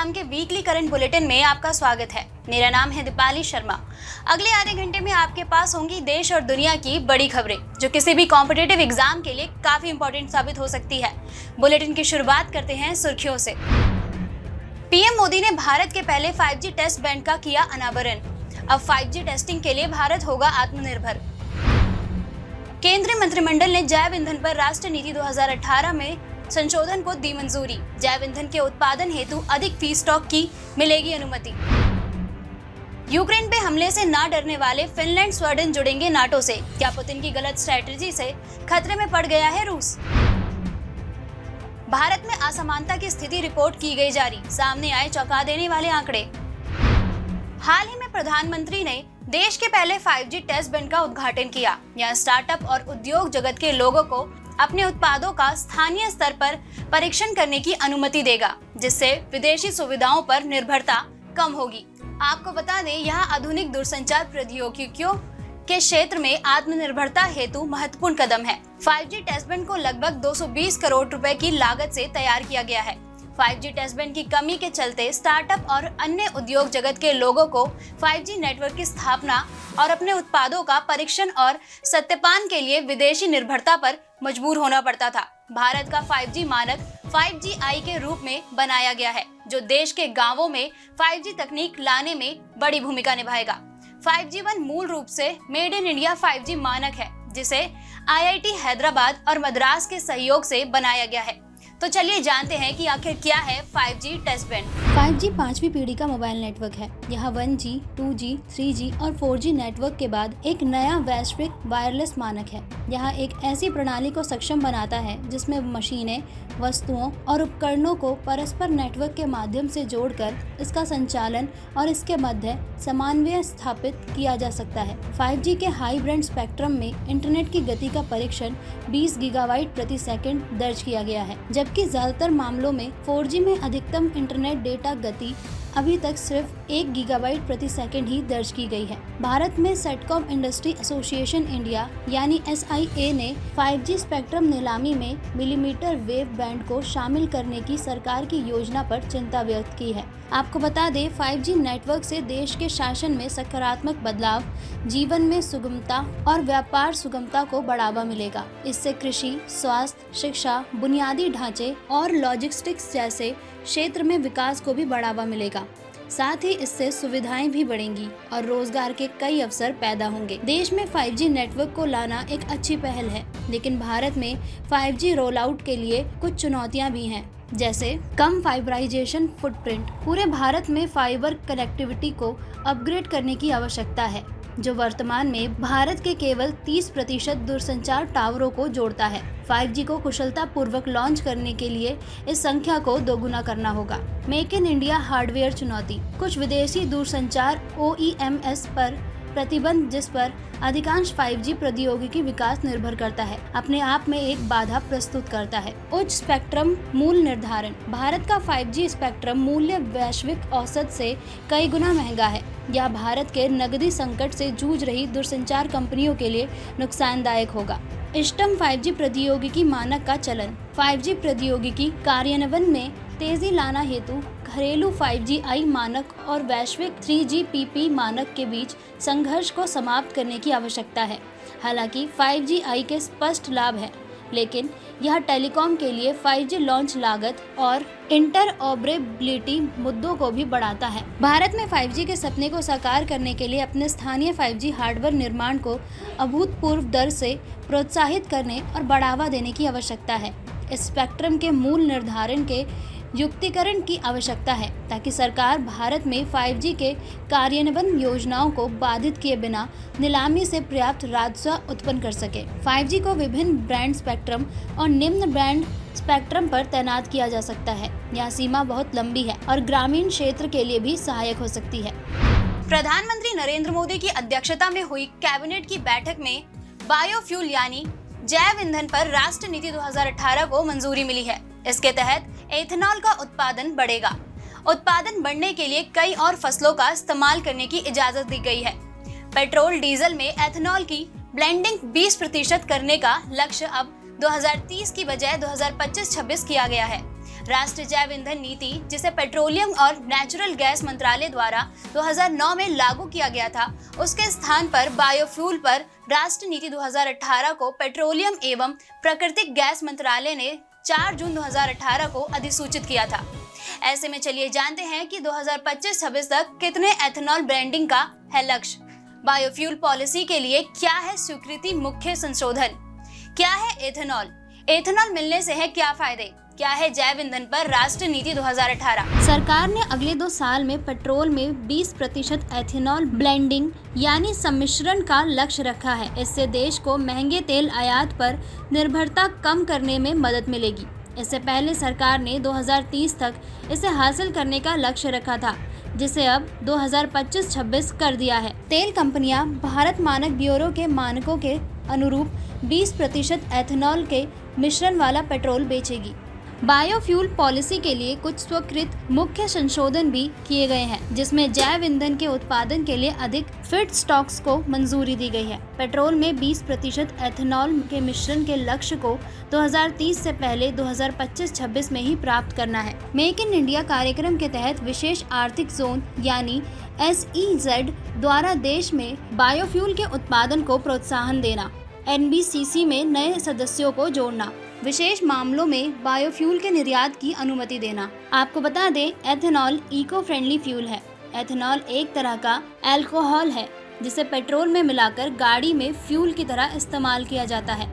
शाम के weekly current bulletin में आपका स्वागत है। मेरा नाम है दीपाली शर्मा। अगले आधे घंटे में आपके पास होंगी देश और दुनिया की बड़ी खबरें जो किसी भी कॉम्पिटिटिव एग्जाम के लिए काफी इंपॉर्टेंट साबित हो सकती है। बुलेटिन की शुरुआत करते हैं सुर्खियों से। पीएम मोदी ने भारत के पहले 5G टेस्ट बैंड का किया अनावरण। अब 5G टेस्टिंग के लिए भारत होगा आत्मनिर्भर। केंद्रीय मंत्रिमंडल ने जैव ईंधन पर राष्ट्रीय नीति 2018 में संशोधन को दी मंजूरी। जैव ईंधन के उत्पादन हेतु अधिक फीडस्टॉक की मिलेगी अनुमति। यूक्रेन पे हमले से ना डरने वाले फिनलैंड स्वीडन जुड़ेंगे नाटो से। क्या पुतिन की गलत स्ट्रैटेजी से खतरे में पड़ गया है रूस? भारत में असमानता की स्थिति रिपोर्ट की गई जारी। सामने आए चौंका देने वाले आंकड़े। हाल ही में प्रधानमंत्री ने देश के पहले 5G टेस्ट बैंड का उद्घाटन किया। यह स्टार्टअप और उद्योग जगत के लोगों को अपने उत्पादों का स्थानीय स्तर पर परीक्षण करने की अनुमति देगा, जिससे विदेशी सुविधाओं पर निर्भरता कम होगी। आपको बता दें, यह आधुनिक दूरसंचार प्रौद्योगिकियों के क्षेत्र में आत्मनिर्भरता हेतु महत्वपूर्ण कदम है। 5G टेस्ट बैंड को लगभग 220 करोड़ रुपए की लागत से तैयार किया गया है। 5G टेस्ट बैंड की कमी के चलते स्टार्टअप और अन्य उद्योग जगत के लोगों को 5G नेटवर्क की स्थापना और अपने उत्पादों का परीक्षण और सत्यापन के लिए विदेशी निर्भरता पर मजबूर होना पड़ता था। भारत का 5G मानक 5GI के रूप में बनाया गया है, जो देश के गांवों में 5G तकनीक लाने में बड़ी भूमिका निभाएगा। 5G1 मूल रूप से मेड इन इंडिया 5G मानक है, जिसे IIT हैदराबाद और मद्रास के सहयोग से बनाया गया है। तो चलिए जानते हैं कि आखिर क्या है 5G टेस्ट बैंड। 5G पांचवी पीढ़ी का मोबाइल नेटवर्क है। यह 1G, 2G, 3G और 4G नेटवर्क के बाद एक नया वैश्विक वायरलेस मानक है। यह एक ऐसी प्रणाली को सक्षम बनाता है जिसमें मशीनें, वस्तुओं और उपकरणों को परस्पर नेटवर्क के माध्यम से जोड़कर इसका संचालन और इसके मध्य समन्वय स्थापित किया जा सकता है। 5G के हाई बैंड स्पेक्ट्रम में इंटरनेट की गति का परीक्षण 20 गीगाबाइट प्रति सेकंड दर्ज किया गया है, जबकि ज्यादातर मामलों में 4G में अधिकतम इंटरनेट डेटा गति अभी तक सिर्फ 1 गीगाबाइट प्रति सेकंड ही दर्ज की गई है। भारत में सेटकॉम इंडस्ट्री एसोसिएशन इंडिया यानी SIA ने 5G स्पेक्ट्रम नीलामी में मिलीमीटर वेव बैंड को शामिल करने की सरकार की योजना पर चिंता व्यक्त की है। आपको बता दें, 5G नेटवर्क से देश के शासन में सकारात्मक बदलाव, जीवन में सुगमता और व्यापार सुगमता को बढ़ावा मिलेगा। इससे कृषि, स्वास्थ्य, शिक्षा, बुनियादी ढांचे और लॉजिस्टिक्स जैसे क्षेत्र में विकास को भी बढ़ावा मिलेगा। साथ ही इससे सुविधाएं भी बढ़ेंगी और रोजगार के कई अवसर पैदा होंगे। देश में 5G नेटवर्क को लाना एक अच्छी पहल है, लेकिन भारत में 5G रोल आउट के लिए कुछ चुनौतियां भी हैं, जैसे कम फाइबराइजेशन फुटप्रिंट। पूरे भारत में फाइबर कनेक्टिविटी को अपग्रेड करने की आवश्यकता है, जो वर्तमान में भारत के केवल 30% दूरसंचार टावरों को जोड़ता है। 5G को कुशलता पूर्वक लॉन्च करने के लिए इस संख्या को दोगुना करना होगा। मेक इन इंडिया हार्डवेयर चुनौती। कुछ विदेशी दूरसंचार OEMs पर प्रतिबंध, जिस पर अधिकांश 5G प्रौद्योगिकी विकास निर्भर करता है, अपने आप में एक बाधा प्रस्तुत करता है। उच्च स्पेक्ट्रम मूल्य निर्धारण। भारत का 5G स्पेक्ट्रम मूल्य वैश्विक औसत से कई गुना महंगा है। यह भारत के नकदी संकट से जूझ रही दूरसंचार कंपनियों के लिए नुकसानदायक होगा। इष्टतम 5G प्रौद्योगिकी मानक का चलन। 5G प्रौद्योगिकी कार्यान्वयन में तेजी लाना हेतु घरेलू 5GI मानक और वैश्विक 3GPP मानक के बीच संघर्ष को समाप्त करने की आवश्यकता है। हालांकि 5GI के स्पष्ट लाभ हैं, लेकिन यह टेलीकॉम के लिए 5G लॉन्च लागत और इंटरऑपरेबिलिटी मुद्दों को भी बढ़ाता है। भारत में 5G के सपने को साकार करने के लिए अपने स्थानीय 5G हार्डवेयर निर्माण को अभूतपूर्व दर से प्रोत्साहित करने और बढ़ावा देने की आवश्यकता है। इस स्पेक्ट्रम के मूल निर्धारण के युक्तिकरण की आवश्यकता है, ताकि सरकार भारत में 5G के कार्यान्वयन योजनाओं को बाधित किए बिना नीलामी से पर्याप्त राजस्व उत्पन्न कर सके। 5G को विभिन्न बैंड स्पेक्ट्रम और निम्न बैंड स्पेक्ट्रम पर तैनात किया जा सकता है। यह सीमा बहुत लंबी है और ग्रामीण क्षेत्र के लिए भी सहायक हो सकती है। प्रधानमंत्री नरेंद्र मोदी की अध्यक्षता में हुई कैबिनेट की बैठक में बायोफ्यूल यानी जैव ईंधन पर राष्ट्रीय नीति 2018 को मंजूरी मिली है। इसके तहत एथेनॉल का उत्पादन बढ़ेगा। उत्पादन बढ़ने के लिए कई और फसलों का इस्तेमाल करने की इजाजत दी गई है। पेट्रोल डीजल में एथेनॉल की ब्लेंडिंग 20% करने का लक्ष्य अब 2030 की बजाय 2025-26 किया गया है। राष्ट्रीय जैव ईंधन नीति, जिसे पेट्रोलियम और नेचुरल गैस मंत्रालय द्वारा 2009 में लागू किया गया था, उसके स्थान पर बायोफ्यूल पर राष्ट्रीय नीति 2018 को पेट्रोलियम एवं प्राकृतिक गैस मंत्रालय ने 4 जून 2018 को अधिसूचित किया था। ऐसे में चलिए जानते हैं कि 2025-26 तक कितने एथेनॉल ब्लेंडिंग का है लक्ष्य। बायोफ्यूल पॉलिसी के लिए क्या है स्वीकृति मुख्य संशोधन? क्या है एथेनॉल? एथेनॉल मिलने से है क्या फायदे? क्या है जैव ईंधन पर राष्ट्रीय नीति 2018? सरकार ने अगले 2 साल में पेट्रोल में 20% एथेनॉल ब्लेंडिंग यानी सम्मिश्रण का लक्ष्य रखा है। इससे देश को महंगे तेल आयात पर निर्भरता कम करने में मदद मिलेगी। इससे पहले सरकार ने 2030 तक इसे हासिल करने का लक्ष्य रखा था, जिसे अब 2025-26 कर दिया है। तेल कंपनियां भारत मानक ब्यूरो के मानकों के अनुरूप 20% एथेनॉल के मिश्रण वाला पेट्रोल बेचेगी। बायोफ्यूल पॉलिसी के लिए कुछ स्वीकृत मुख्य संशोधन भी किए गए हैं, जिसमें जैव ईंधन के उत्पादन के लिए अधिक फीड स्टॉक्स को मंजूरी दी गई है। पेट्रोल में 20% एथेनॉल के मिश्रण के लक्ष्य को 2030 से पहले 2025-26 में ही प्राप्त करना है। मेक इन इंडिया कार्यक्रम के तहत विशेष आर्थिक जोन यानी SEZ द्वारा देश में बायोफ्यूल के उत्पादन को प्रोत्साहन देना, NBCC में नए सदस्यों को जोड़ना, विशेष मामलों में बायोफ्यूल के निर्यात की अनुमति देना। आपको बता दें, एथेनॉल इको फ्रेंडली फ्यूल है। एथेनॉल एक तरह का अल्कोहल है जिसे पेट्रोल में मिलाकर गाड़ी में फ्यूल की तरह इस्तेमाल किया जाता है।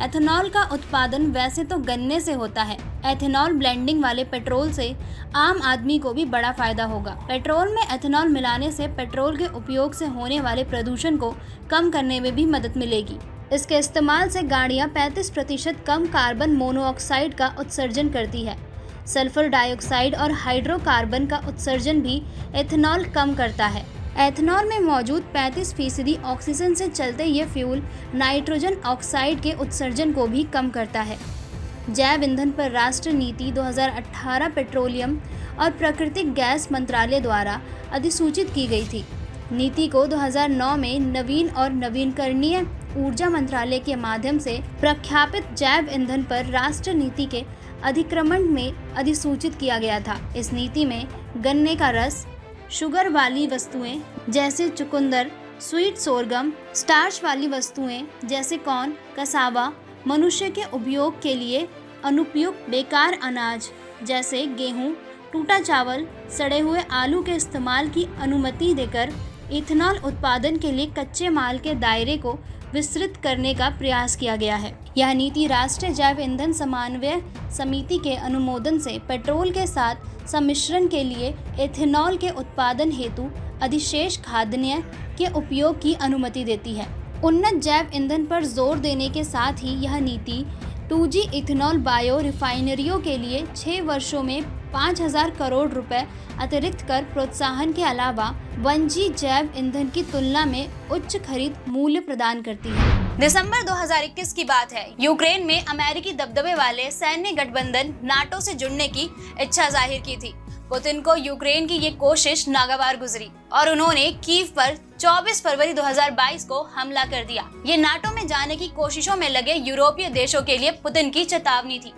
एथेनॉल का उत्पादन वैसे तो गन्ने से होता है। एथेनॉल ब्लेंडिंग वाले पेट्रोल से आम आदमी को भी बड़ा फायदा होगा। पेट्रोल में एथेनॉल मिलाने से पेट्रोल के उपयोग से होने वाले प्रदूषण को कम करने में भी मदद मिलेगी। इसके इस्तेमाल से गाड़ियां 35% कम कार्बन मोनोऑक्साइड का उत्सर्जन करती है। सल्फर डाइऑक्साइड और हाइड्रोकार्बन का उत्सर्जन भी एथेनॉल कम करता है। एथेनॉल में मौजूद 35% ऑक्सीजन से चलते ये फ्यूल नाइट्रोजन ऑक्साइड के उत्सर्जन को भी कम करता है। जैव ईंधन पर राष्ट्रीय नीति 2018 पेट्रोलियम और प्राकृतिक गैस मंत्रालय द्वारा अधिसूचित की गई थी। नीति को 2009 में नवीन और नवीनकरणीय ऊर्जा मंत्रालय के माध्यम से प्रख्यापित जैव ईंधन पर राष्ट्रीय नीति के अधिक्रमण में अधिसूचित किया गया था। इस नीति में गन्ने का रस, शुगर वाली वस्तुएं जैसे चुकंदर, स्वीट सोरगम, स्टार्च वाली वस्तुएं जैसे कॉर्न, कसावा, मनुष्य के उपयोग के लिए अनुपयुक्त बेकार अनाज जैसे गेहूं, टूटा चावल, सड़े हुए आलू के इस्तेमाल की अनुमति देकर इथेनॉल उत्पादन के लिए कच्चे माल के दायरे को विस्तृत करने का प्रयास किया गया है। यह नीति राष्ट्रीय जैव ईंधन समन्वय समिति के अनुमोदन से पेट्रोल के साथ सम्मिश्रण के लिए एथेनॉल के उत्पादन हेतु अधिशेष खाद्यान्न के उपयोग की अनुमति देती है। उन्नत जैव ईंधन पर जोर देने के साथ ही यह नीति 2G इथेनॉल बायो रिफाइनरियों के लिए 6 वर्षों में 5,000 करोड़ रुपए अतिरिक्त कर प्रोत्साहन के अलावा 1G जैव ईंधन की तुलना में उच्च खरीद मूल्य प्रदान करती है। दिसंबर 2021 की बात है। यूक्रेन में अमेरिकी दबदबे वाले सैन्य गठबंधन नाटो से जुड़ने की इच्छा जाहिर की थी। पुतिन को यूक्रेन की ये कोशिश नागवार गुजरी और उन्होंने कीव पर 24 फरवरी 2022 को हमला कर दिया। ये नाटो में जाने की कोशिशों में लगे यूरोपीय देशों के लिए पुतिन की चेतावनी थी।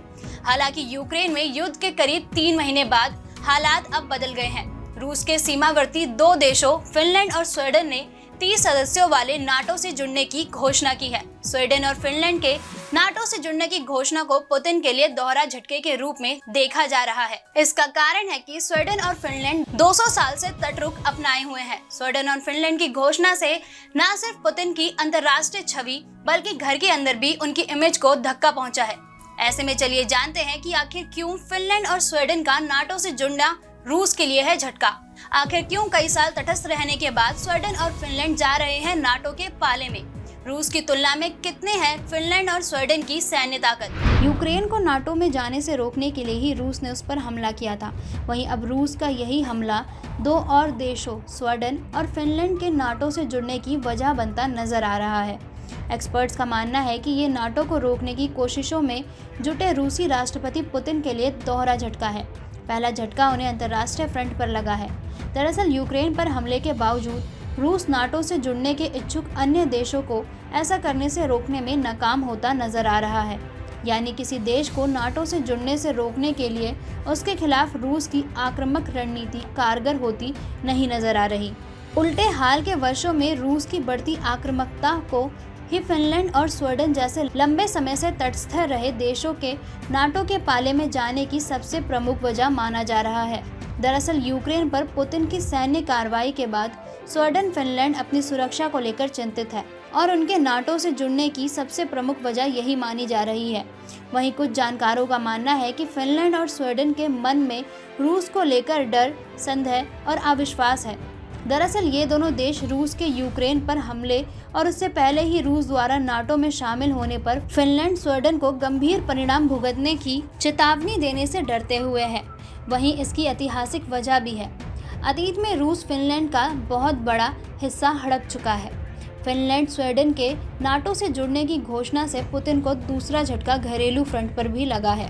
हालांकि यूक्रेन में युद्ध के करीब 3 महीने बाद हालात अब बदल गए हैं। रूस के सीमावर्ती 2 देशों फिनलैंड और स्वीडन ने 30 सदस्यों वाले नाटो से जुड़ने की घोषणा की है। स्वीडन और फिनलैंड के नाटो से जुड़ने की घोषणा को पुतिन के लिए दोहरा झटके के रूप में देखा जा रहा है। इसका कारण है कि स्वीडन और फिनलैंड 200 साल से तटरुख अपनाए हुए हैं। स्वीडन और फिनलैंड की घोषणा से न सिर्फ पुतिन की अंतर्राष्ट्रीय छवि बल्कि घर के अंदर भी उनकी इमेज को धक्का पहुंचा है। ऐसे में चलिए जानते हैं कि आखिर क्यों फिनलैंड और स्वीडन का नाटो से जुड़ना रूस के लिए है झटका। आखिर क्यों कई साल तटस्थ रहने के बाद स्वीडन और फिनलैंड जा रहे हैं नाटो के पाले में। रूस की तुलना में कितने हैं फिनलैंड और स्वीडन की सैन्य ताकत। यूक्रेन को नाटो में जाने से रोकने के लिए ही रूस ने उस पर हमला किया था। वहीं अब रूस का यही हमला 2 और देशों स्वीडन और फिनलैंड के नाटो से जुड़ने की वजह बनता नजर आ रहा है। एक्सपर्ट्स का मानना है कि ये नाटो को रोकने की कोशिशों में जुटे रूसी राष्ट्रपति पुतिन के लिए दोहरा झटका है। पहला झटका उन्हें अंतर्राष्ट्रीय फ्रंट पर लगा है। दरअसल यूक्रेन पर हमले के बावजूद रूस नाटो से जुड़ने के इच्छुक अन्य देशों को ऐसा करने से रोकने में नाकाम होता नजर आ रहा है। यानी किसी देश को नाटो से जुड़ने से रोकने के लिए उसके खिलाफ रूस की आक्रामक रणनीति कारगर होती नहीं नजर आ रही। उल्टे हाल के वर्षों में रूस की बढ़ती आक्रामकता को ही फिनलैंड और स्वीडन जैसे लंबे समय से तटस्थ रहे देशों के नाटो के पाले में जाने की सबसे प्रमुख वजह माना जा रहा है। दरअसल यूक्रेन पर पुतिन की सैन्य कार्रवाई के बाद स्वीडन फिनलैंड अपनी सुरक्षा को लेकर चिंतित है और उनके नाटो से जुड़ने की सबसे प्रमुख वजह यही मानी जा रही है। वहीं कुछ जानकारों का मानना है कि फिनलैंड और स्वीडन के मन में रूस को लेकर डर, संदेह और अविश्वास है। दरअसल ये दोनों देश रूस के यूक्रेन पर हमले और उससे पहले ही रूस द्वारा नाटो में शामिल होने पर फिनलैंड स्वीडन को गंभीर परिणाम भुगतने की चेतावनी देने से डरते हुए हैं। वहीं इसकी ऐतिहासिक वजह भी है। अतीत में रूस फिनलैंड का बहुत बड़ा हिस्सा हड़प चुका है। फिनलैंड स्वीडन के नाटो से जुड़ने की घोषणा से पुतिन को दूसरा झटका घरेलू फ्रंट पर भी लगा है।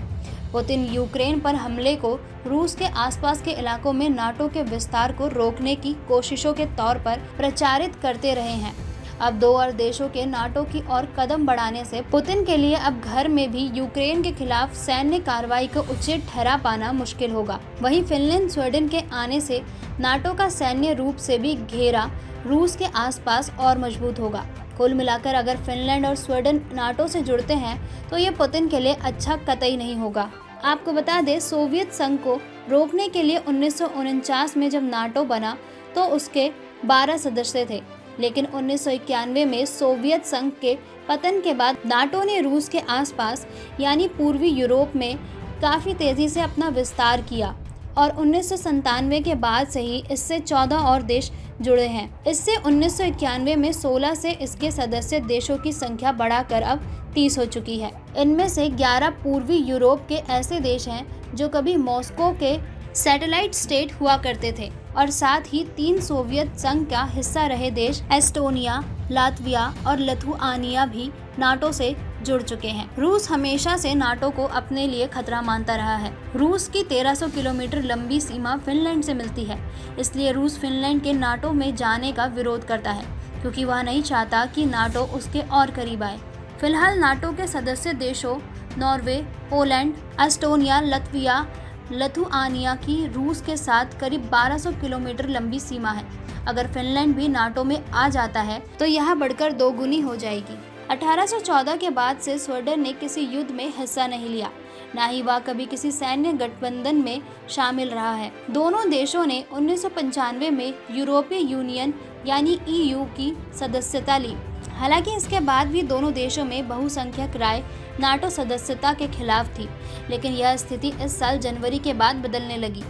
पुतिन यूक्रेन पर हमले को रूस के आसपास के इलाकों में नाटो के विस्तार को रोकने की कोशिशों के तौर पर प्रचारित करते रहे हैं। अब दो और देशों के नाटो की ओर कदम बढ़ाने से पुतिन के लिए अब घर में भी यूक्रेन के खिलाफ सैन्य कार्रवाई को उचित ठहरा पाना मुश्किल होगा। वहीं फिनलैंड स्वीडन के आने से नाटो का सैन्य रूप से भी घेरा रूस के आसपास और मजबूत होगा। कुल मिलाकर अगर फिनलैंड और स्वीडन नाटो से जुड़ते हैं तो ये पुतिन के लिए अच्छा कतई नहीं होगा। आपको बता दें, सोवियत संघ को रोकने के लिए 1949 में जब नाटो बना तो उसके 12 सदस्य थे, लेकिन 1991 में सोवियत संघ के पतन के बाद नाटो ने रूस के आसपास यानी पूर्वी यूरोप में काफ़ी तेज़ी से अपना विस्तार किया और 1997 के बाद से ही इससे 14 और देश जुड़े हैं। इससे 1991 में 16 से इसके सदस्य देशों की संख्या बढ़ाकर अब 30 हो चुकी है। इनमें से 11 पूर्वी यूरोप के ऐसे देश हैं जो कभी मॉस्को के सैटेलाइट स्टेट हुआ करते थे और साथ ही 3 सोवियत संघ का हिस्सा रहे देश एस्टोनिया, लातविया और लिथुआनिया भी नाटो से जुड़ चुके हैं। रूस हमेशा से नाटो को अपने लिए खतरा मानता रहा है। रूस की 1300 किलोमीटर लंबी सीमा फिनलैंड से मिलती है, इसलिए रूस फिनलैंड के नाटो में जाने का विरोध करता है क्योंकि वह नहीं चाहता कि नाटो उसके और करीब आए। फिलहाल नाटो के सदस्य देशों Norway, Poland, Estonia, Latvia, Lithuania की रूस के साथ करीब 1200 किलोमीटर लंबी सीमा है। अगर फिनलैंड भी नाटो में आ जाता है तो यह बढ़कर 2 गुनी हो जाएगी। 1814 के बाद से स्वीडन ने किसी युद्ध में हिस्सा नहीं लिया, न ही वह कभी किसी सैन्य गठबंधन में शामिल रहा है। दोनों देशों ने 1995 में यूरोपीय यूनियन यानी EU की सदस्यता ली। हालांकि इसके बाद भी दोनों देशों में बहुसंख्यक राय नाटो सदस्यता के खिलाफ थी, लेकिन यह स्थिति इस साल जनवरी के बाद बदलने लगी।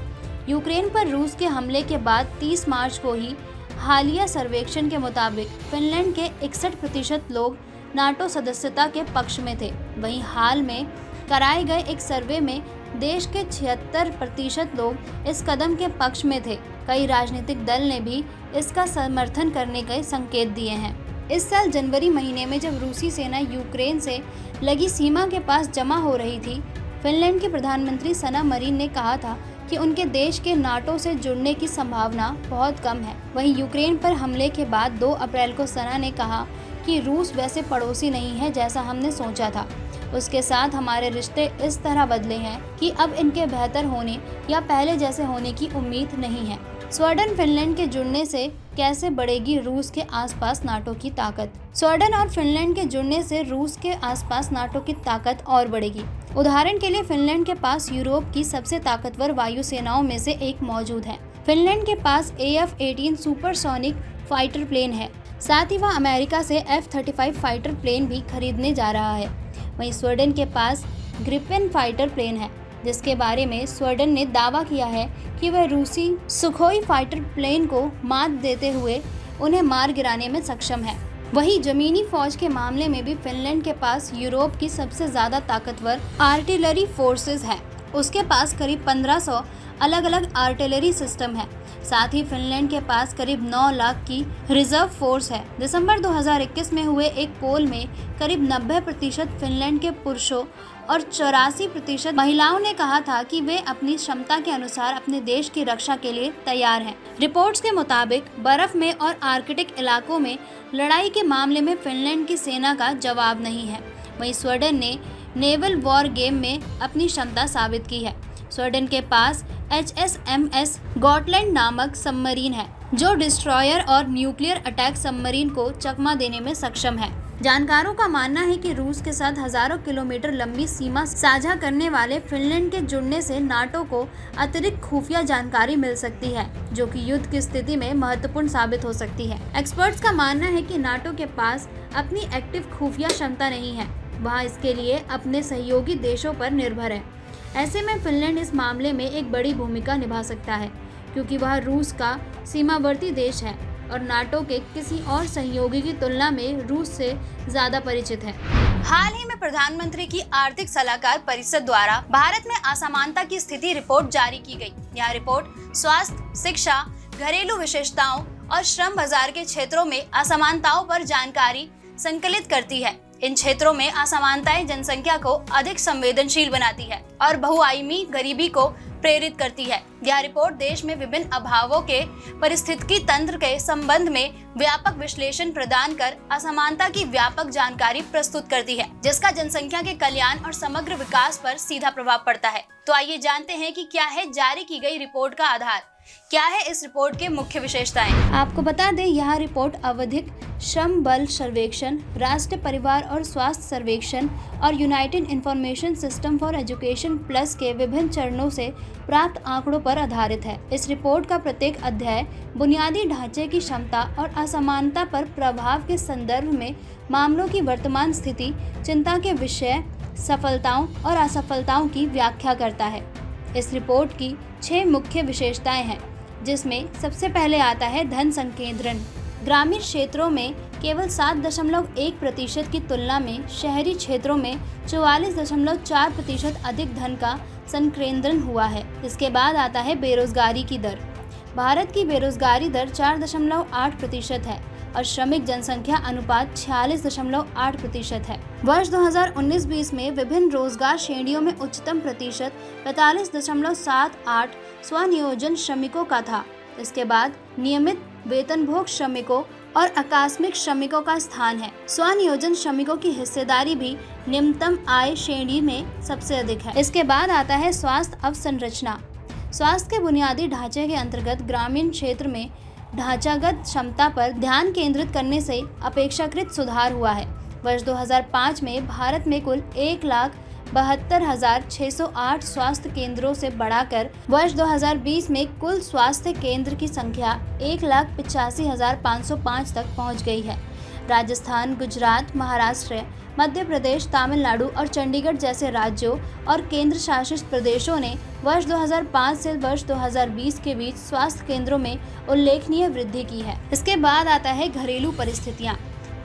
यूक्रेन पर रूस के हमले के बाद 30 मार्च को ही हालिया सर्वेक्षण के मुताबिक फिनलैंड के 61% लोग नाटो सदस्यता के पक्ष में थे। वहीं हाल में कराए गए एक सर्वे में देश के 76% लोग इस कदम के पक्ष में थे। कई राजनीतिक दल ने भी इसका समर्थन करने के संकेत दिए हैं। इस साल जनवरी महीने में जब रूसी सेना यूक्रेन से लगी सीमा के पास जमा हो रही थी, फिनलैंड के प्रधानमंत्री सना मरीन ने कहा था कि उनके देश के नाटो से जुड़ने की संभावना बहुत कम है। वहीं यूक्रेन पर हमले के बाद 2 अप्रैल को सना ने कहा कि रूस वैसे पड़ोसी नहीं है जैसा हमने सोचा था। उसके साथ हमारे रिश्ते इस तरह बदले हैं कि अब इनके बेहतर होने या पहले जैसे होने की उम्मीद नहीं है। स्वीडन फिनलैंड के जुड़ने से कैसे बढ़ेगी रूस के आसपास नाटो की ताकत? स्वीडन और फिनलैंड के जुड़ने से रूस के आसपास नाटो की ताकत और बढ़ेगी। उदाहरण के लिए फिनलैंड के पास यूरोप की सबसे ताकतवर वायुसेनाओं में से एक मौजूद है। फिनलैंड के पास AF-18 सुपरसोनिक फाइटर प्लेन है। साथ ही वह अमेरिका से F-35 फाइटर प्लेन भी खरीदने जा रहा है। वहीं स्वीडन के पास ग्रिपेन फाइटर प्लेन है, जिसके बारे में स्वीडन ने दावा किया है कि वह रूसी सुखोई फाइटर प्लेन को मात देते हुए उन्हें मार गिराने में सक्षम है। वहीं जमीनी फौज के मामले में भी फिनलैंड के पास यूरोप की सबसे ज्यादा ताकतवर आर्टिलरी फोर्सेस है। उसके पास करीब 1500 अलग अलग आर्टिलरी सिस्टम है। साथ ही फिनलैंड के पास करीब 9 लाख की रिजर्व फोर्स है। दिसंबर 2021 में हुए एक पोल में करीब 90% फिनलैंड के पुरुषों और 84% महिलाओं ने कहा था कि वे अपनी क्षमता के अनुसार अपने देश की रक्षा के लिए तैयार हैं। रिपोर्ट्स के मुताबिक बर्फ में और आर्कटिक इलाकों में लड़ाई के मामले में फिनलैंड की सेना का जवाब नहीं है। वहीं स्वीडन ने नेवल वॉर गेम में अपनी क्षमता साबित की है। स्वीडन के पास HSMS गॉटलैंड नामक सबमरीन है जो डिस्ट्रॉयर और न्यूक्लियर अटैक सबमरीन को चकमा देने में सक्षम है। जानकारों का मानना है कि रूस के साथ हजारों किलोमीटर लंबी सीमा साझा करने वाले फिनलैंड के जुड़ने से नाटो को अतिरिक्त खुफिया जानकारी मिल सकती है जो कि युद्ध की स्थिति में महत्वपूर्ण साबित हो सकती है। एक्सपर्ट्स का मानना है कि नाटो के पास अपनी एक्टिव खुफिया क्षमता नहीं है, वह इसके लिए अपने सहयोगी देशों पर निर्भर है। ऐसे में फिनलैंड इस मामले में एक बड़ी भूमिका निभा सकता है क्योंकि वह रूस का सीमावर्ती देश है और नाटो के किसी और सहयोगी की तुलना में रूस से ज्यादा परिचित है। हाल ही में प्रधानमंत्री की आर्थिक सलाहकार परिषद द्वारा भारत में असमानता की स्थिति रिपोर्ट जारी की गई। यह रिपोर्ट स्वास्थ्य, शिक्षा, घरेलू विशेषताओं और श्रम बाजार के क्षेत्रों में असमानताओं पर जानकारी संकलित करती है। इन क्षेत्रों में असमानताएं जनसंख्या को अधिक संवेदनशील बनाती है और बहुआयामी गरीबी को प्रेरित करती है। यह रिपोर्ट देश में विभिन्न अभावों के पारिस्थितिकी तंत्र के संबंध में व्यापक विश्लेषण प्रदान कर असमानता की व्यापक जानकारी प्रस्तुत करती है, जिसका जनसंख्या के कल्याण और समग्र विकास पर सीधा प्रभाव पड़ता है। तो आइए जानते हैं कि क्या है जारी की गई रिपोर्ट का आधार, क्या है इस रिपोर्ट के मुख्य विशेषताएं। आपको बता दें, यह रिपोर्ट आवधिक श्रम बल सर्वेक्षण, राष्ट्रीय परिवार और स्वास्थ्य सर्वेक्षण और United information system for education plus के विभिन्न चरणों से प्राप्त आंकड़ों पर आधारित है। इस रिपोर्ट का प्रत्येक अध्याय बुनियादी ढांचे की क्षमता और असमानता पर प्रभाव के संदर्भ में मामलों की वर्तमान स्थिति, चिंता के विषय, सफलताओं और असफलताओं की व्याख्या करता है। इस रिपोर्ट की 6 मुख्य विशेषताएं हैं, जिसमें सबसे पहले आता है धन संकेंद्रण। ग्रामीण क्षेत्रों में केवल 7.1% की तुलना में शहरी क्षेत्रों में 44.4% अधिक धन का संकेंद्रण हुआ है। इसके बाद आता है बेरोजगारी की दर। भारत की बेरोजगारी दर 4.8% है और श्रमिक जनसंख्या अनुपात 46.8% है। वर्ष 2019-20 में विभिन्न रोजगार श्रेणियों में उच्चतम प्रतिशत 45.78 स्वनियोजन श्रमिकों का था। इसके बाद नियमित वेतनभोग श्रमिकों और आकस्मिक श्रमिकों का स्थान है। स्वनियोजन श्रमिकों की हिस्सेदारी भी निम्नतम आय श्रेणी में सबसे अधिक है। इसके बाद आता है स्वास्थ्य अवसंरचना। स्वास्थ्य के बुनियादी ढांचे के अंतर्गत ग्रामीण क्षेत्र में ढांचागत क्षमता पर ध्यान केंद्रित करने से अपेक्षाकृत सुधार हुआ है। वर्ष 2005 में भारत में कुल 1,72,608 स्वास्थ्य केंद्रों से बढ़ाकर वर्ष 2020 में कुल स्वास्थ्य केंद्र की संख्या 1,85,505 तक पहुंच गई है। राजस्थान, गुजरात, महाराष्ट्र, मध्य प्रदेश, तमिलनाडु और चंडीगढ़ जैसे राज्यों और केंद्र शासित प्रदेशों ने वर्ष 2005 से वर्ष 2020 के बीच स्वास्थ्य केंद्रों में उल्लेखनीय वृद्धि की है। इसके बाद आता है घरेलू परिस्थितियां।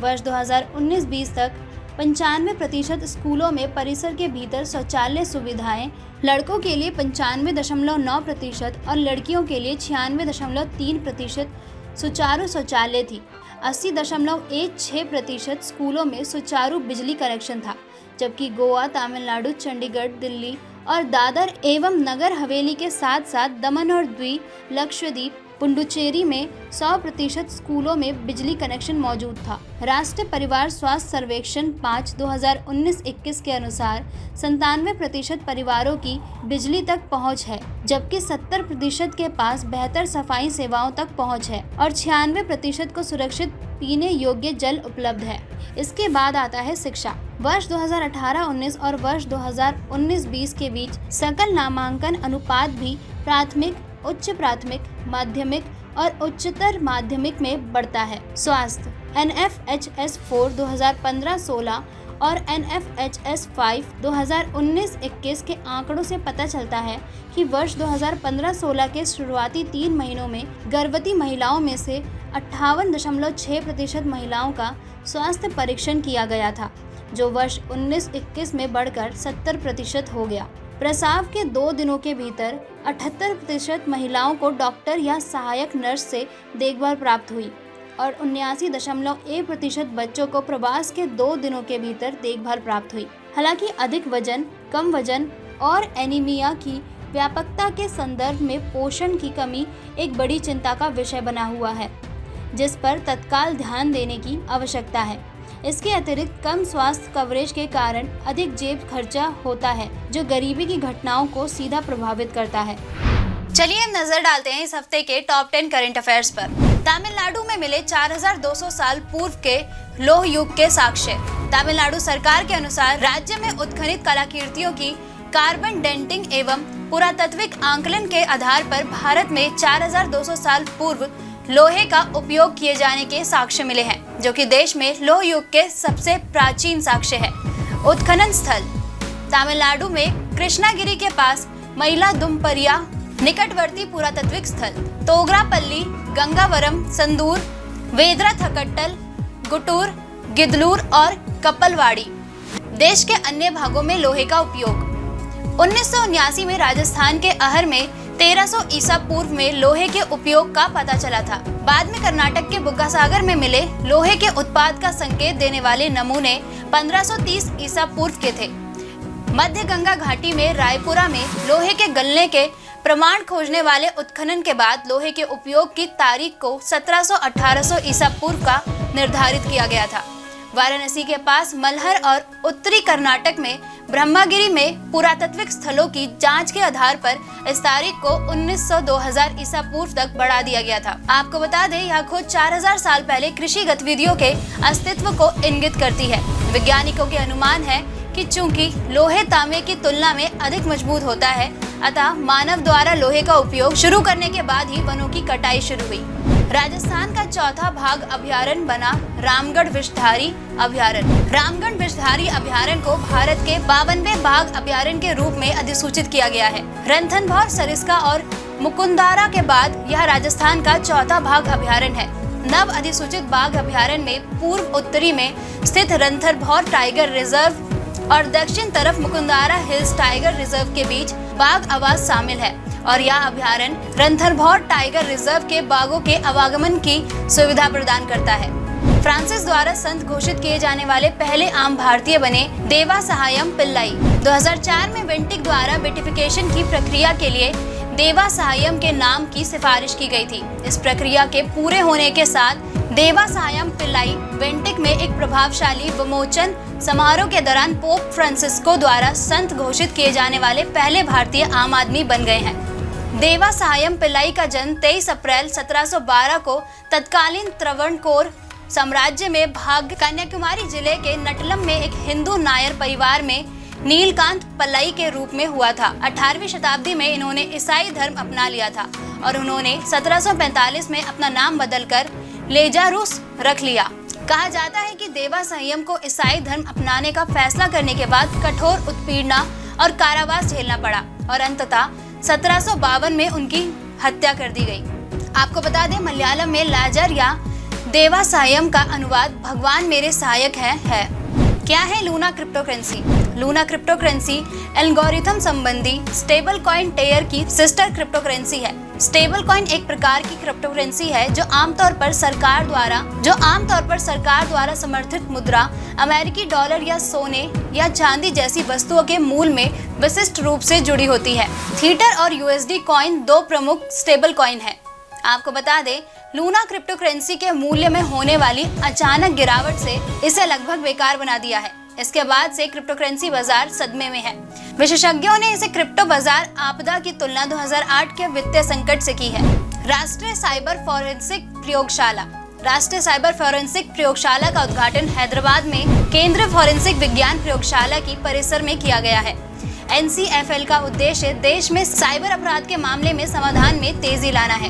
वर्ष 2019-20 तक 95% स्कूलों में परिसर के भीतर शौचालय सुविधाएं, लड़कों के लिए 95.9% और लड़कियों के लिए 96.3% सुचारू शौचालय थी। 80.16% स्कूलों में सुचारू बिजली कनेक्शन था, जबकि गोवा, तमिलनाडु, चंडीगढ़, दिल्ली और दादर एवं नगर हवेली के साथ साथ दमन और द्वीप, लक्षद्वीप, पुडुचेरी में 100% स्कूलों में बिजली कनेक्शन मौजूद था। राष्ट्रीय परिवार स्वास्थ्य सर्वेक्षण 5 2019-21 के अनुसार 97% परिवारों की बिजली तक पहुंच है, जबकि 70% के पास बेहतर सफाई सेवाओं तक पहुंच है और 96% को सुरक्षित पीने योग्य जल उपलब्ध है। इसके बाद आता है शिक्षा। वर्ष 2018-19 और वर्ष 2019-20 के बीच सकल नामांकन अनुपात भी प्राथमिक, उच्च प्राथमिक, माध्यमिक और उच्चतर माध्यमिक में बढ़ता है। स्वास्थ्य NFHS 4 2015-16 और NFHS 5 2019-21 के आंकड़ों से पता चलता है कि वर्ष 2015-16 के शुरुआती 3 महीनों में गर्भवती महिलाओं में से 58.6% महिलाओं का स्वास्थ्य परीक्षण किया गया था, जो वर्ष 19-21 में बढ़कर 70% हो गया। प्रसव के 2 दिनों के भीतर 78% महिलाओं को डॉक्टर या सहायक नर्स से देखभाल प्राप्त हुई और 79.1% बच्चों को प्रवास के 2 दिनों के भीतर देखभाल प्राप्त हुई। हालांकि अधिक वजन, कम वजन और एनीमिया की व्यापकता के संदर्भ में पोषण की कमी एक बड़ी चिंता का विषय बना हुआ है, जिस पर तत्काल ध्यान देने की आवश्यकता है। इसके अतिरिक्त कम स्वास्थ्य कवरेज के कारण अधिक जेब खर्चा होता है, जो गरीबी की घटनाओं को सीधा प्रभावित करता है। चलिए हम नजर डालते हैं इस हफ्ते के टॉप 10 करंट अफेयर्स पर। तमिलनाडु में मिले 4200 साल पूर्व के लौह युग के साक्ष्य। तमिलनाडु सरकार के अनुसार राज्य में उत्खनित कलाकृतियों की कार्बन डेटिंग एवं पुरातात्विक आंकलन के आधार पर भारत में 4200 साल पूर्व लोहे का उपयोग किए जाने के साक्ष्य मिले हैं, जो कि देश में लौह युग के सबसे प्राचीन साक्ष्य है। उत्खनन स्थल तमिलनाडु में कृष्णागिरी के पास मयिलादुथुपैया निकटवर्ती पुरातात्विक स्थल तोगरापल्ली, गंगावरम, संदूर, वेदराथकट्टल, गुटूर, गिदलूर और कप्पलवाड़ी। देश के अन्य भागों में लोहे का उपयोग 1979 में राजस्थान के अहर में 1300 ईसा पूर्व में लोहे के उपयोग का पता चला था। बाद में कर्नाटक के बुग्गासागर में मिले लोहे के उत्पाद का संकेत देने वाले नमूने 1530 ईसा पूर्व के थे। मध्य गंगा घाटी में रायपुरा में लोहे के गलने के प्रमाण खोजने वाले उत्खनन के बाद लोहे के उपयोग की तारीख को 1700-1800 ईसा पूर्व का निर्धारित किया गया था। वाराणसी के पास मलहर और उत्तरी कर्नाटक में ब्रह्मगिरी में पुरातात्विक स्थलों की जांच के आधार पर इस तारीख को 1900-2000 ईसा पूर्व तक बढ़ा दिया गया था। आपको बता दें, यह खोज 4000 साल पहले कृषि गतिविधियों के अस्तित्व को इंगित करती है। वैज्ञानिकों के अनुमान है कि चूंकि लोहे तांबे की तुलना में अधिक मजबूत होता है, अतः मानव द्वारा लोहे का उपयोग शुरू करने के बाद ही वनों की कटाई शुरू हुई। राजस्थान का चौथा भाग अभयारण्य बना रामगढ़ विषधारी अभयारण्य। रामगढ़ विषधारी अभयारण्य को भारत के 52वें बाघ अभयारण्य के रूप में अधिसूचित किया गया है। रणथंभौर, सरिस्का और मुकुंदरा के बाद यह राजस्थान का चौथा बाघ अभयारण्य है। नव अधिसूचित बाघ अभयारण्य में पूर्व उत्तरी में स्थित रणथंभौर टाइगर रिजर्व और दक्षिण तरफ मुकुंदरा हिल्स टाइगर रिजर्व के बीच बाघ आवास शामिल है और यह अभयारण्य रणथंभौर टाइगर रिजर्व के बाघों के आवागमन की सुविधा प्रदान करता है। फ्रांसिस द्वारा संत घोषित किए जाने वाले पहले आम भारतीय बने देवा सहायम पिल्लाई। 2004 में वेंटिक द्वारा बेटिफिकेशन की प्रक्रिया के लिए देवा सहायम के नाम की सिफारिश की गई थी। इस प्रक्रिया के पूरे होने के साथ देवा सहायम पिल्लाई वेंटिक में एक प्रभावशाली विमोचन समारोह के दौरान पोप फ्रांसिस्को द्वारा संत घोषित किए जाने वाले पहले भारतीय आम आदमी बन गए हैं। देवा सहायम पिल्लाई का जन्म 23 अप्रैल 1712 को तत्कालीन त्रावणकोर साम्राज्य में भाग कन्याकुमारी जिले के नटलम में एक हिंदू नायर परिवार में नीलकांत पिल्लाई के रूप में हुआ था। 18वीं शताब्दी में इन्होंने ईसाई धर्म अपना लिया था और उन्होंने 1745 में अपना नाम बदलकर लेजारूस रख लिया। कहा जाता है कि देवा सहायम को ईसाई धर्म अपनाने का फैसला करने के बाद कठोर उत्पीड़ना और कारावास झेलना पड़ा और अंततः 1752 में उनकी हत्या कर दी गई। आपको बता दें, मलयालम में लाजर या देवा सहायम का अनुवाद भगवान मेरे सहायक है। क्या है Luna cryptocurrency? Luna cryptocurrency algorithm संबंधी स्टेबल कॉइन टेयर की सिस्टर क्रिप्टोकरेंसी है। स्टेबल कॉइन एक प्रकार की क्रिप्टोकरेंसी है जो आमतौर पर सरकार द्वारा समर्थित मुद्रा, अमेरिकी डॉलर या सोने या चांदी जैसी वस्तुओं के मूल में विशिष्ट रूप से जुड़ी होती है। थीटर और यूएसडी कॉइन दो प्रमुख स्टेबल कॉइन है। आपको बता दें, लूना क्रिप्टोकरेंसी के मूल्य में होने वाली अचानक गिरावट से इसे लगभग बेकार बना दिया है। इसके बाद से क्रिप्टोकरेंसी बाजार सदमे में है। विशेषज्ञों ने इसे क्रिप्टो बाजार आपदा की तुलना 2008 के वित्तीय संकट से की है। राष्ट्रीय साइबर फोरेंसिक प्रयोगशाला का उद्घाटन हैदराबाद में केंद्रीय फोरेंसिक विज्ञान प्रयोगशाला की परिसर में किया गया है। NCFL का उद्देश्य देश में साइबर अपराध के मामले में समाधान में तेजी लाना है।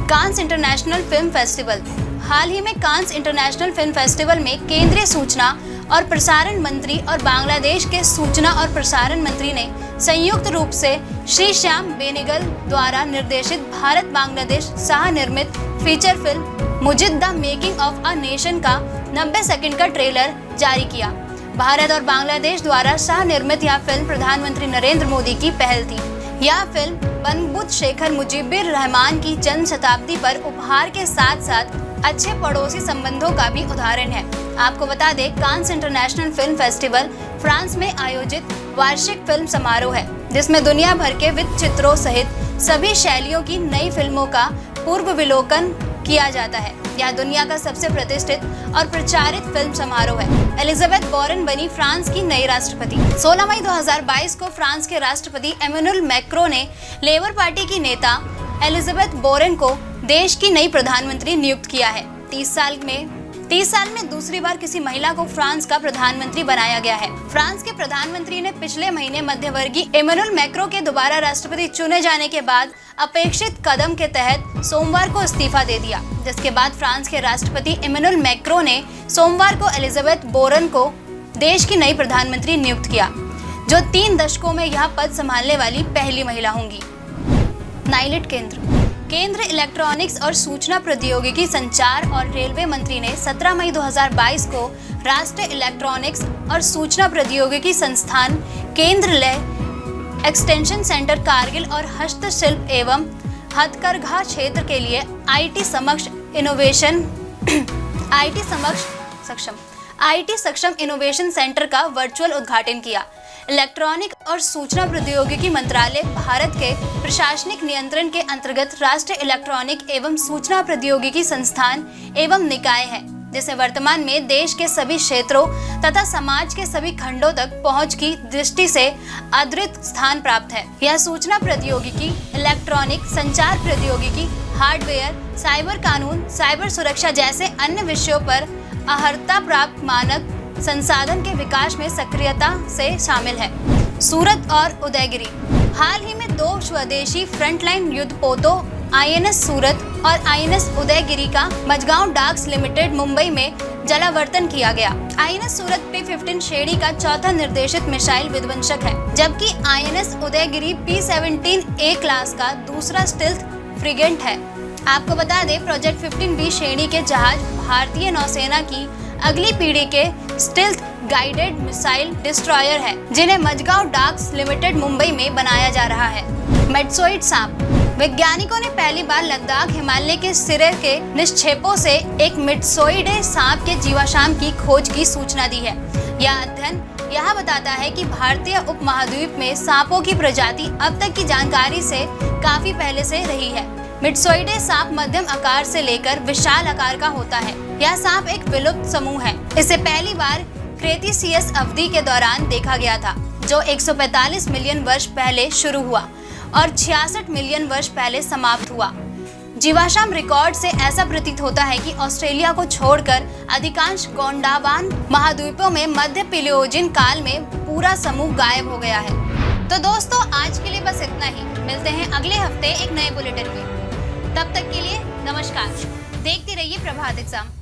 कांस इंटरनेशनल फिल्म फेस्टिवल। हाल ही में कांस इंटरनेशनल फिल्म फेस्टिवल में केंद्रीय सूचना और प्रसारण मंत्री और बांग्लादेश के सूचना और प्रसारण मंत्री ने संयुक्त रूप से श्री श्याम बेनेगल द्वारा निर्देशित भारत बांग्लादेश सह निर्मित feature film Mujib the making of a nation का 90 सेकंड का ट्रेलर जारी किया। भारत और बांग्लादेश द्वारा सह निर्मित यह फिल्म प्रधानमंत्री नरेंद्र मोदी की पहल थी। यह फिल्म बंगबंधु शेख मुजीबुर रहमान की जन्म शताब्दी पर उपहार के साथ साथ अच्छे पड़ोसी संबंधों का भी उदाहरण है। आपको बता दें, कांस इंटरनेशनल फिल्म फेस्टिवल फ्रांस में आयोजित वार्षिक फिल्म समारोह है, जिसमें दुनिया भर के विचित्रों सहित सभी शैलियों की नई फिल्मों का पूर्वावलोकन किया जाता है। यह दुनिया का सबसे प्रतिष्ठित और प्रचारित फिल्म समारोह है। एलिजाबेथ बोरेन बनी फ्रांस की नई राष्ट्रपति। 16 मई 2022 को फ्रांस के राष्ट्रपति इमैनुअल मैक्रों ने लेबर पार्टी की नेता एलिजाबेथ बोरेन को देश की नई प्रधानमंत्री नियुक्त किया है। 30 साल में दूसरी बार किसी महिला को फ्रांस का प्रधानमंत्री बनाया गया है। फ्रांस के प्रधानमंत्री ने पिछले महीने मध्यवर्गीय इमैनुअल मैक्रों के दोबारा राष्ट्रपति चुने जाने के बाद अपेक्षित कदम के तहत सोमवार को इस्तीफा दे दिया, जिसके बाद फ्रांस के राष्ट्रपति इमैनुअल मैक्रों ने सोमवार को एलिजाबेथ बोरेन को देश की नई प्रधानमंत्री नियुक्त किया, जो 3 दशकों में यह पद संभालने वाली पहली महिला होंगी। नाइलिट केंद्र इलेक्ट्रॉनिक्स और सूचना प्रौद्योगिकी, संचार और रेलवे मंत्री ने 17 मई 2022 को राष्ट्रीय इलेक्ट्रॉनिक्स और सूचना प्रौद्योगिकी संस्थान केंद्र लय एक्सटेंशन सेंटर कारगिल और हस्तशिल्प एवं हथकरघा क्षेत्र के लिए आईटी सक्षम इनोवेशन सेंटर का वर्चुअल उद्घाटन किया। इलेक्ट्रॉनिक और सूचना प्रौद्योगिकी मंत्रालय भारत के प्रशासनिक नियंत्रण के अंतर्गत राष्ट्रीय इलेक्ट्रॉनिक एवं सूचना प्रौद्योगिकी संस्थान एवं निकाय है, जिसे वर्तमान में देश के सभी क्षेत्रों तथा समाज के सभी खंडों तक पहुंच की दृष्टि से अद्वितीय स्थान प्राप्त है। यह सूचना प्रौद्योगिकी, इलेक्ट्रॉनिक, संचार प्रौद्योगिकी, हार्डवेयर, साइबर कानून, साइबर सुरक्षा जैसे अन्य विषयों पर अर्हता प्राप्त मानक संसाधन के विकास में सक्रियता से शामिल है। सूरत और उदयगिरी। हाल ही में 2 स्वदेशी फ्रंटलाइन युद्धपोतों आईएनएस सूरत और आईएनएस उदयगिरी का मझगांव डाक्स लिमिटेड मुंबई में जलावर्तन किया गया। आईएनएस सूरत P-15 श्रेणी का चौथा निर्देशित मिसाइल विध्वंसक है, जबकि आईएनएस उदयगिरी P-17A क्लास का दूसरा स्टील्थ फ्रिगेट है। आपको बता दें, प्रोजेक्ट 15B श्रेणी के जहाज भारतीय नौसेना की अगली पीढ़ी के स्टील्थ गाइडेड मिसाइल डिस्ट्रॉयर है, जिन्हें मझगांव डाक्स लिमिटेड मुंबई में बनाया जा रहा है। मेट्सोइड सांप। वैज्ञानिकों ने पहली बार लद्दाख हिमालय के सिरे के निक्षेपों से एक मेट्सोइडे सांप के जीवाश्म की खोज की सूचना दी है। यह अध्ययन यह बताता है कि भारतीय उपमहाद्वीप में सांपों की प्रजाति अब तक की जानकारी से काफी पहले से रही है। मेट्सोइडे सांप मध्यम आकार से लेकर विशाल आकार का होता है। यह सांप एक विलुप्त समूह है। इसे पहली बार क्रेटेशियस अवधि के दौरान देखा गया था, जो 145 मिलियन वर्ष पहले शुरू हुआ और 66 मिलियन वर्ष पहले समाप्त हुआ। जीवाश्म रिकॉर्ड से ऐसा प्रतीत होता है कि ऑस्ट्रेलिया को छोड़कर अधिकांश गोंडावान महाद्वीपों में मध्य पैलियोजिन काल में पूरा समूह गायब हो गया है। तो दोस्तों, आज के लिए बस इतना ही। मिलते हैं अगले हफ्ते एक नए बुलेटिन में। तब तक के लिए नमस्कार। देखते रहिए प्रभात एग्जाम।